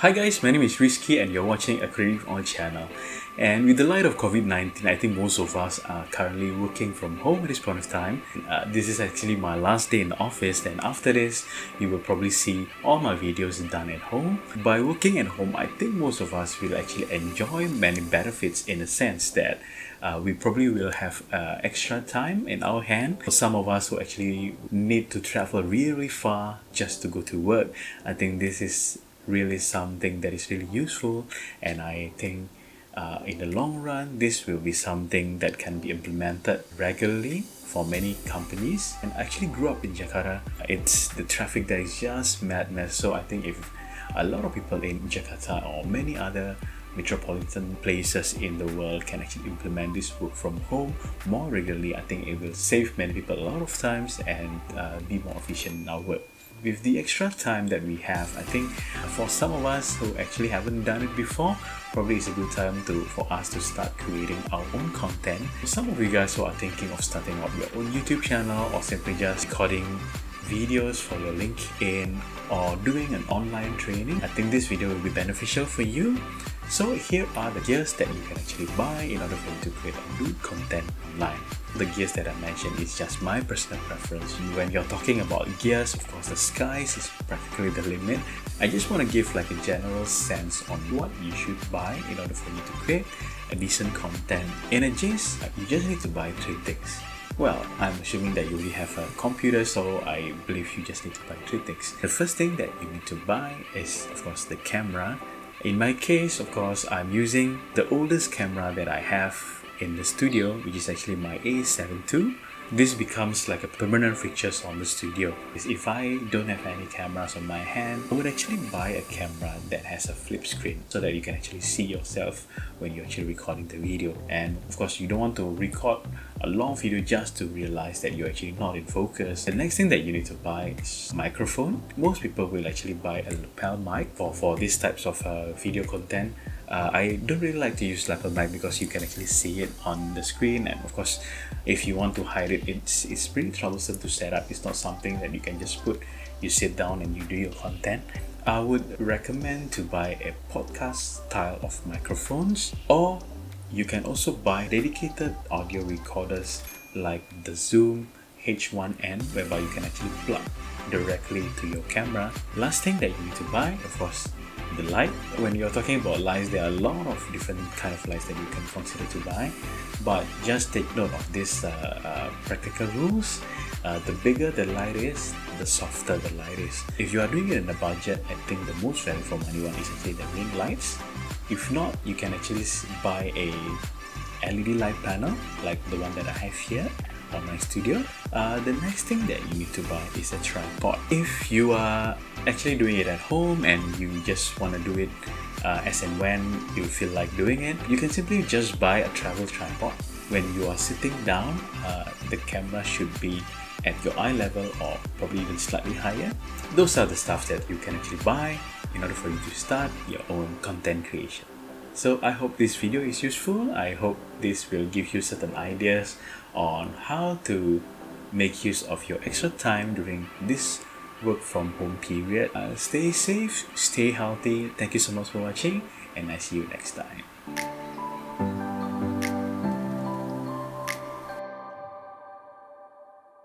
Hi guys, my name is Rizky and you're watching a Creative On channel. And with the light of COVID-19, I think most of us are currently working from home at this point of time. This is actually my last day in the office, and after this, you will probably see all my videos done at home. By working at home, I think most of us will actually enjoy many benefits in the sense that we probably will have extra time in our hand. For some of us who actually need to travel really far just to go to work, I think this is really something that is really useful, and I think in the long run this will be something that can be implemented regularly for many companies. And I actually grew up in Jakarta. It's the traffic that is just madness, so I think if a lot of people in Jakarta or many other metropolitan places in the world can actually implement this work from home more regularly, I think it will save many people a lot of times and be more efficient in our work. With the extra time that we have, I think for some of us who actually haven't done it before, probably it's a good time for us to start creating our own content. For some of you guys who are thinking of starting up your own YouTube channel or simply just recording videos for your LinkedIn or doing an online training, I think this video will be beneficial for you. So here are the gears that you can actually buy in order for you to create a good content online. The gears that I mentioned is just my personal preference. When you're talking about gears, of course, the skies is practically the limit. I just want to give like a general sense on what you should buy in order for you to create a decent content. In a gist, you just need to buy 3 things. Well, I'm assuming that you already have a computer, so I believe you just need to buy 3 things. The first thing that you need to buy is, of course, the camera. In my case, of course, I'm using the oldest camera that I have in the studio, which is actually my A7 II. This becomes like a permanent fixture on the studio. If I don't have any cameras on my hand, I would actually buy a camera that has a flip screen so that you can actually see yourself when you're actually recording the video. And of course, you don't want to record a long video just to realize that you're actually not in focus. The next thing that you need to buy is microphone. Most people will actually buy a lapel mic for these types of video content. I don't really like to use lapel mic because you can actually see it on the screen, and of course if you want to hide it, it's pretty troublesome to set up. It's not something that you can just put, you sit down and you do your content. I would recommend to buy a podcast style of microphones, or you can also buy dedicated audio recorders like the Zoom H1N, whereby you can actually plug directly to your camera. Last thing that you need to buy, of course, the light. When you're talking about lights, there are a lot of different kind of lights that you can consider to buy, but just take note of these practical rules. The bigger the light is, the softer the light is. If you are doing it in a budget, I think the most value for money one is actually the ring lights. If not, you can actually buy a LED light panel like the one that I have here on my studio. The next thing that you need to buy is a tripod. If you are actually doing it at home and you just want to do it as and when you feel like doing it, you can simply just buy a travel tripod. When you are sitting down, the camera should be at your eye level or probably even slightly higher. Those are the stuff that you can actually buy in order for you to start your own content creation. So I hope this video is useful. I hope this will give you certain ideas on how to make use of your extra time during this work from home period. Stay safe, stay healthy. Thank you so much for watching, and I see you next time.